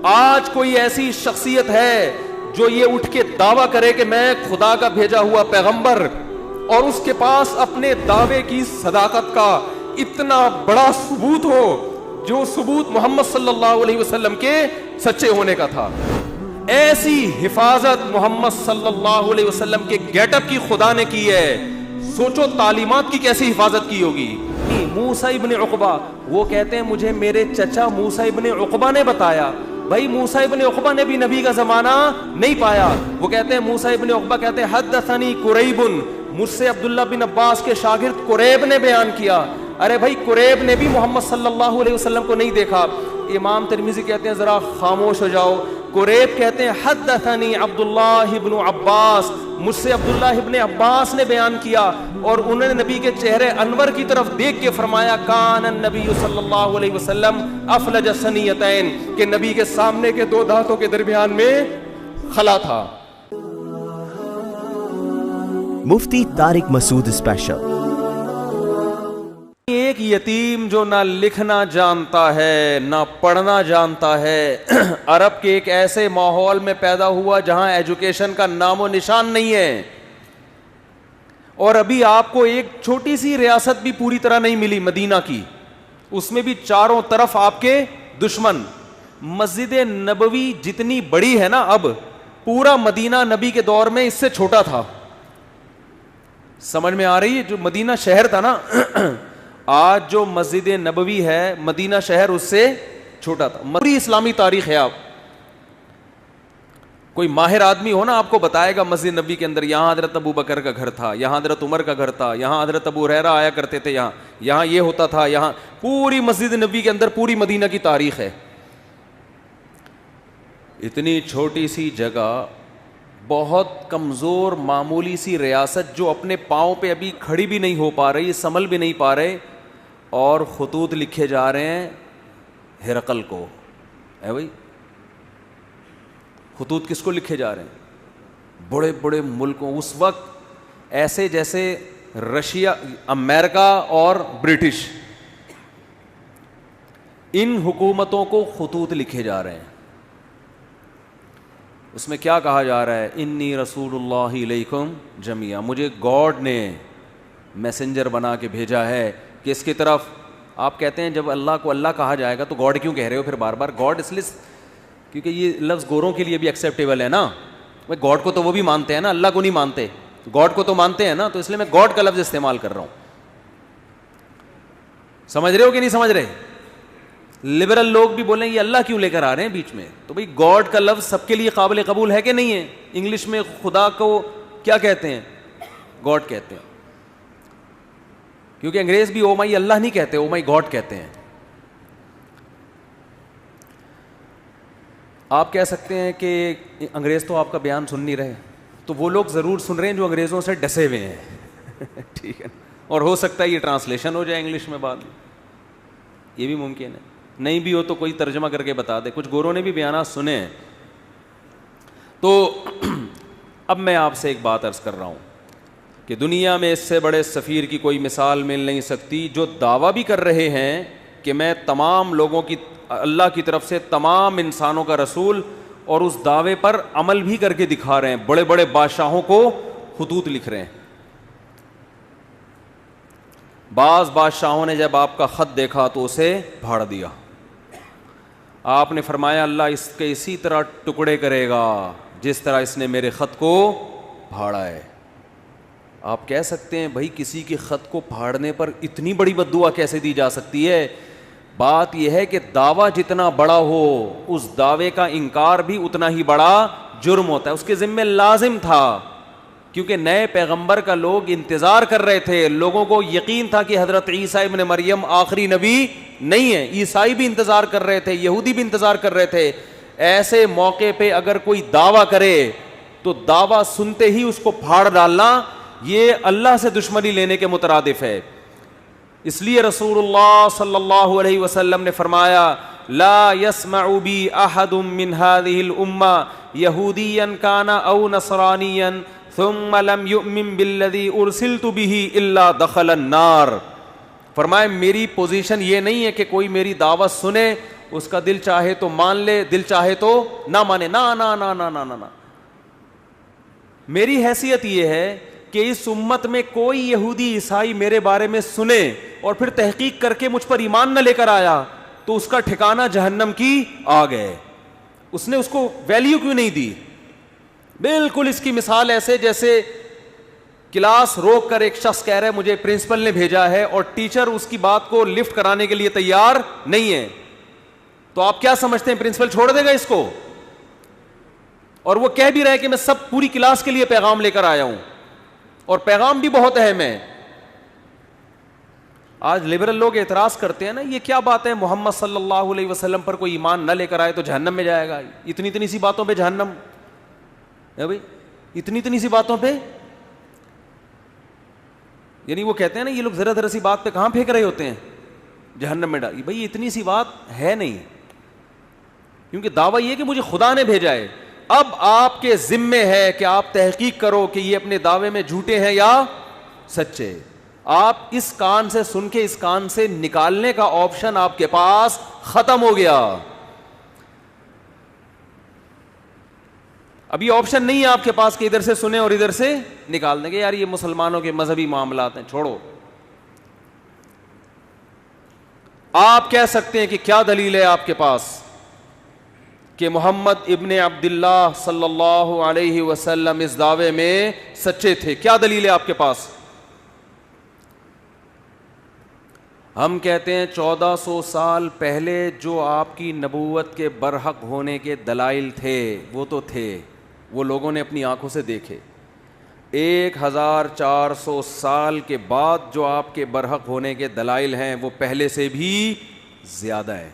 آج کوئی ایسی شخصیت ہے جو یہ اٹھ کے دعویٰ کرے کہ میں خدا کا بھیجا ہوا پیغمبر، اور اس کے پاس اپنے دعوے کی صداقت کا اتنا بڑا ثبوت ہو جو ثبوت محمد صلی اللہ علیہ وسلم کے سچے ہونے کا تھا، ایسی حفاظت محمد صلی اللہ علیہ وسلم کے گیٹ اپ کی خدا نے کی ہے. سوچو تعلیمات کی کیسی حفاظت کی ہوگی. موسیٰ ابن عقبہ، وہ کہتے ہیں مجھے میرے چچا موسیٰ ابن عقبہ نے بتایا. بھائی موسیٰ ابن عقبہ نے بھی نبی کا زمانہ نہیں پایا. وہ کہتے ہیں موسیٰ ابن عقبہ کہتے ہیں حدثنی قریب، مجھ سے عبداللہ بن عباس کے شاگرد قریب نے بیان کیا. ارے بھائی قریب نے بھی محمد صلی اللہ علیہ وسلم کو نہیں دیکھا. امام ترمذی کہتے ہیں ذرا خاموش ہو جاؤ. قریب کہتے ہیں حدثنی عبداللہ ابن عباس، مجھ سے عبداللہ ابن عباس نے بیان کیا، اور انہوں نے نبی کے چہرے انور کی طرف دیکھ کے فرمایا کان النبی صلی اللہ علیہ وسلم افلج ثنیتین، کہ نبی کے سامنے کے دو دانتوں کے درمیان میں خلا تھا. مفتی طارق مسعود اسپیشل. ایک یتیم جو نہ لکھنا جانتا ہے نہ پڑھنا جانتا ہے، عرب کے ایک ایسے ماحول میں پیدا ہوا جہاں ایجوکیشن کا نام و نشان نہیں ہے، اور ابھی آپ کو ایک چھوٹی سی ریاست بھی پوری طرح نہیں ملی مدینہ کی، اس میں بھی چاروں طرف آپ کے دشمن. مسجد نبوی جتنی بڑی ہے نا اب، پورا مدینہ نبی کے دور میں اس سے چھوٹا تھا. سمجھ میں آ رہی ہے؟ جو مدینہ شہر تھا نا، آج جو مسجد نبوی ہے مدینہ شہر اس سے چھوٹا تھا. پوری اسلامی تاریخ ہے. آپ کوئی ماہر آدمی ہو نا آپ کو بتائے گا مسجد نبوی کے اندر یہاں حضرت ابو بکر کا گھر تھا، یہاں حضرت عمر کا گھر تھا، یہاں حضرت ابو ہریرہ آیا کرتے تھے، یہاں یہ ہوتا تھا. یہاں پوری مسجد نبوی کے اندر پوری مدینہ کی تاریخ ہے. اتنی چھوٹی سی جگہ، بہت کمزور معمولی سی ریاست جو اپنے پاؤں پہ ابھی کھڑی بھی نہیں ہو پا رہی، سنبھل بھی نہیں پا رہے، اور خطوط لکھے جا رہے ہیں ہرقل کو. ہے بھائی، خطوط کس کو لکھے جا رہے ہیں؟ بڑے بڑے ملکوں. اس وقت ایسے جیسے رشیا، امریکہ اور برٹش، ان حکومتوں کو خطوط لکھے جا رہے ہیں. اس میں کیا کہا جا رہا ہے؟ انی رسول اللہ علیکم جمیعا، مجھے گاڈ نے میسنجر بنا کے بھیجا ہے کس کی طرف؟ آپ کہتے ہیں جب اللہ کو اللہ کہا جائے گا تو گاڈ کیوں کہہ رہے ہو پھر بار بار؟ گاڈ اس لیے کیونکہ یہ لفظ گوروں کے لیے بھی ایکسیپٹیبل ہے نا. گاڈ کو تو وہ بھی مانتے ہیں نا، اللہ کو نہیں مانتے. گاڈ کو تو مانتے ہیں نا، تو اس لیے میں گاڈ کا لفظ استعمال کر رہا ہوں. سمجھ رہے ہو کہ نہیں سمجھ رہے؟ لبرل لوگ بھی بولیں یہ اللہ کیوں لے کر آ رہے ہیں بیچ میں؟ تو بھئی گاڈ کا لفظ سب کے لیے قابل قبول ہے کہ نہیں ہے؟ انگلش میں خدا کو کیا کہتے ہیں؟ گاڈ کہتے ہیں. کیونکہ انگریز بھی او مائی اللہ نہیں کہتے، او مائی گاڈ کہتے ہیں. آپ کہہ سکتے ہیں کہ انگریز تو آپ کا بیان سن نہیں رہے، تو وہ لوگ ضرور سن رہے ہیں جو انگریزوں سے ڈسے ہوئے ہیں. ٹھیک ہے، اور ہو سکتا ہے یہ ٹرانسلیشن ہو جائے انگلش میں بعد میں، یہ بھی ممکن ہے. نہیں بھی ہو تو کوئی ترجمہ کر کے بتا دے. کچھ گوروں نے بھی بیانات سنے ہیں. تو اب میں آپ سے ایک بات عرض کر رہا ہوں کہ دنیا میں اس سے بڑے سفیر کی کوئی مثال مل نہیں سکتی، جو دعویٰ بھی کر رہے ہیں کہ میں تمام لوگوں کی، اللہ کی طرف سے تمام انسانوں کا رسول، اور اس دعوے پر عمل بھی کر کے دکھا رہے ہیں. بڑے بڑے بادشاہوں کو خطوط لکھ رہے ہیں. بعض بادشاہوں نے جب آپ کا خط دیکھا تو اسے پھاڑ دیا. آپ نے فرمایا اللہ اس کے اسی طرح ٹکڑے کرے گا جس طرح اس نے میرے خط کو پھاڑا ہے. آپ کہہ سکتے ہیں بھائی کسی کے خط کو پھاڑنے پر اتنی بڑی بد دعا کیسے دی جا سکتی ہے؟ بات یہ ہے کہ دعویٰ جتنا بڑا ہو اس دعوے کا انکار بھی اتنا ہی بڑا جرم ہوتا ہے. اس کے ذمہ لازم تھا، کیونکہ نئے پیغمبر کا لوگ انتظار کر رہے تھے. لوگوں کو یقین تھا کہ حضرت عیسیٰ ابن مریم آخری نبی نہیں ہے. عیسائی بھی انتظار کر رہے تھے، یہودی بھی انتظار کر رہے تھے. ایسے موقع پہ اگر کوئی دعویٰ کرے تو دعویٰ سنتے ہی اس کو پھاڑ ڈالنا یہ اللہ سے دشمنی لینے کے مترادف ہے. اس لیے رسول اللہ صلی اللہ علیہ وسلم نے فرمایا لا يسمع بی احد من هذه الامة یہودیا کان او نصرانیا ثم لم یؤمن بالذی ارسلت به الا دخل النار. فرمائے میری پوزیشن یہ نہیں ہے کہ کوئی میری دعوت سنے اس کا دل چاہے تو مان لے, دل چاہے تو نہ مانے. نا نا نا نا نا نا. میری حیثیت یہ ہے کہ اس امت میں کوئی یہودی عیسائی میرے بارے میں سنے اور پھر تحقیق کر کے مجھ پر ایمان نہ لے کر آیا تو اس کا ٹھکانہ جہنم کی آگ ہے. اس نے اس کو ویلیو کیوں نہیں دی؟ بالکل اس کی مثال ایسے جیسے کلاس روک کر ایک شخص کہہ رہا ہے مجھے پرنسپل نے بھیجا ہے اور ٹیچر اس کی بات کو لفٹ کرانے کے لیے تیار نہیں ہے, تو آپ کیا سمجھتے ہیں پرنسپل چھوڑ دے گا اس کو؟ اور وہ کہہ بھی رہے کہ میں سب پوری کلاس کے لیے پیغام لے کر آیا ہوں, اور پیغام بھی بہت اہم ہے. آج لبرل لوگ اعتراض کرتے ہیں نا, یہ کیا بات ہے محمد صلی اللہ علیہ وسلم پر کوئی ایمان نہ لے کر آئے تو جہنم میں جائے گا. اتنی اتنی سی باتوں پہ جہنم ہے بھائی, اتنی اتنی سی باتوں پہ. یعنی وہ کہتے ہیں نا یہ لوگ ذرا ذرا سی بات پہ کہاں پھینک رہے ہوتے ہیں جہنم میں ڈال. بھائی اتنی سی بات ہے نہیں, کیونکہ دعویٰ یہ کہ مجھے خدا نے بھیجا ہے. اب آپ کے ذمے ہے کہ آپ تحقیق کرو کہ یہ اپنے دعوے میں جھوٹے ہیں یا سچے. آپ اس کان سے سن کے اس کان سے نکالنے کا آپشن آپ کے پاس ختم ہو گیا. ابھی آپشن نہیں ہے آپ کے پاس کہ ادھر سے سنیں اور ادھر سے نکال دیں گے یار یہ مسلمانوں کے مذہبی معاملات ہیں, چھوڑو. آپ کہہ سکتے ہیں کہ کیا دلیل ہے آپ کے پاس کہ محمد ابن عبداللہ صلی اللہ علیہ وسلم اس دعوے میں سچے تھے؟ کیا دلیل ہے آپ کے پاس؟ ہم کہتے ہیں 1400 سال پہلے جو آپ کی نبوت کے برحق ہونے کے دلائل تھے وہ تو تھے, وہ لوگوں نے اپنی آنکھوں سے دیکھے. 1400 سال کے بعد جو آپ کے برحق ہونے کے دلائل ہیں وہ پہلے سے بھی زیادہ ہے,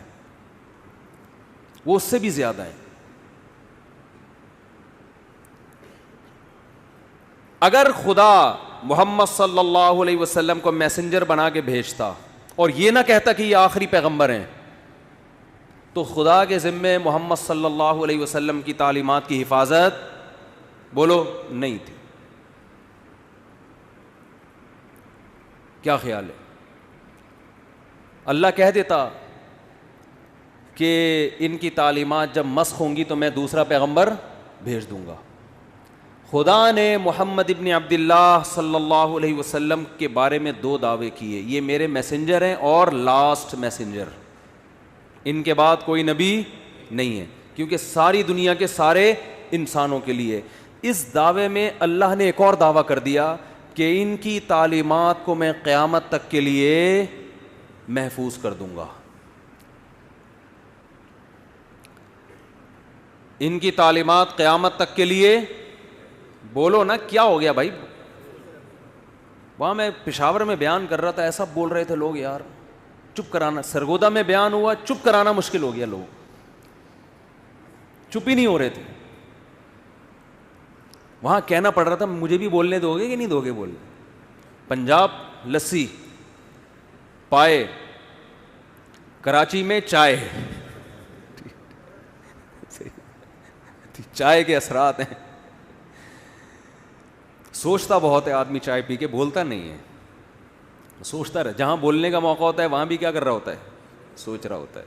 وہ اس سے بھی زیادہ ہے. اگر خدا محمد صلی اللہ علیہ وسلم کو میسنجر بنا کے بھیجتا اور یہ نہ کہتا کہ یہ آخری پیغمبر ہیں, تو خدا کے ذمے محمد صلی اللہ علیہ وسلم کی تعلیمات کی حفاظت بولو نہیں تھی. کیا خیال ہے؟ اللہ کہہ دیتا کہ ان کی تعلیمات جب مسخ ہوں گی تو میں دوسرا پیغمبر بھیج دوں گا. خدا نے محمد ابن عبداللہ صلی اللہ علیہ وسلم کے بارے میں 2 دعوے کیے, یہ میرے میسنجر ہیں اور لاسٹ میسنجر, ان کے بعد کوئی نبی نہیں ہے, کیونکہ ساری دنیا کے سارے انسانوں کے لیے. اس دعوے میں اللہ نے ایک اور دعویٰ کر دیا کہ ان کی تعلیمات کو میں قیامت تک کے لیے محفوظ کر دوں گا. ان کی تعلیمات قیامت تک کے لیے, بولو نا کیا ہو گیا بھائی؟ وہاں میں پشاور میں بیان کر رہا تھا, ایسا بول رہے تھے لوگ یار, چپ کرانا. سرگودا میں بیان ہوا, چپ کرانا مشکل ہو گیا, لوگ چپ ہی نہیں ہو رہے تھے. وہاں کہنا پڑ رہا تھا مجھے بھی بولنے دو گے کہ نہیں دو گے بولنے. پنجاب لسی, پائے, کراچی میں چائے, چائے کے اثرات ہیں. سوچتا بہت ہے آدمی, چائے پی کے بولتا نہیں ہے, سوچتا رہے. جہاں بولنے کا موقع ہوتا ہے وہاں بھی کیا کر رہا ہوتا ہے, سوچ رہا ہوتا ہے.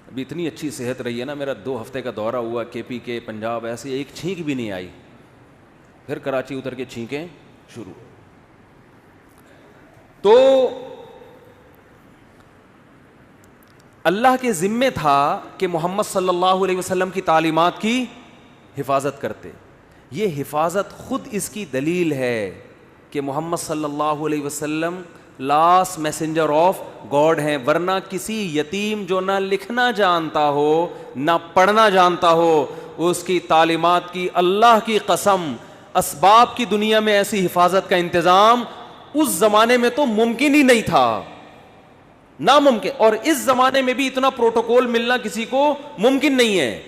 ابھی اتنی اچھی صحت رہی ہے نا, میرا 2 ہفتے کا دورہ ہوا کے پی کے پنجاب, ایسے ایک چھینک بھی نہیں آئی. پھر کراچی اتر کے چھینکیں شروع. تو اللہ کے ذمے تھا کہ محمد صلی اللہ علیہ وسلم کی تعلیمات کی حفاظت کرتے. یہ حفاظت خود اس کی دلیل ہے کہ محمد صلی اللہ علیہ وسلم لاسٹ میسنجر آف گاڈ ہیں. ورنہ کسی یتیم جو نہ لکھنا جانتا ہو نہ پڑھنا جانتا ہو, اس کی تعلیمات کی اللہ کی قسم اسباب کی دنیا میں ایسی حفاظت کا انتظام اس زمانے میں تو ممکن ہی نہیں تھا, ناممکن. اور اس زمانے میں بھی اتنا پروٹوکول ملنا کسی کو ممکن نہیں ہے.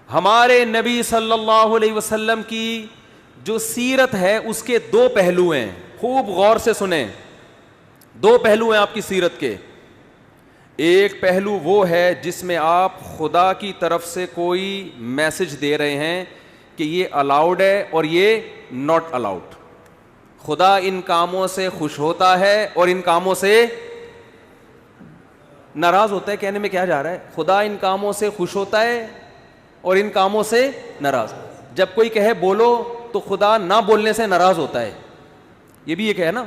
ہمارے نبی صلی اللہ علیہ وسلم کی جو سیرت ہے اس کے 2 پہلو ہیں, خوب غور سے سنیں. 2 پہلو ہیں آپ کی سیرت کے. ایک پہلو وہ ہے جس میں آپ خدا کی طرف سے کوئی میسج دے رہے ہیں کہ یہ الاؤڈ ہے اور یہ ناٹ الاؤڈ. خدا ان کاموں سے خوش ہوتا ہے اور ان کاموں سے ناراض ہوتا ہے کہنے میں کیا جا رہا ہے؟ خدا ان کاموں سے خوش ہوتا ہے اور ان کاموں سے ناراض. جب کوئی کہے بولو تو خدا نہ بولنے سے ناراض ہوتا ہے. یہ بھی ایک ہے نا.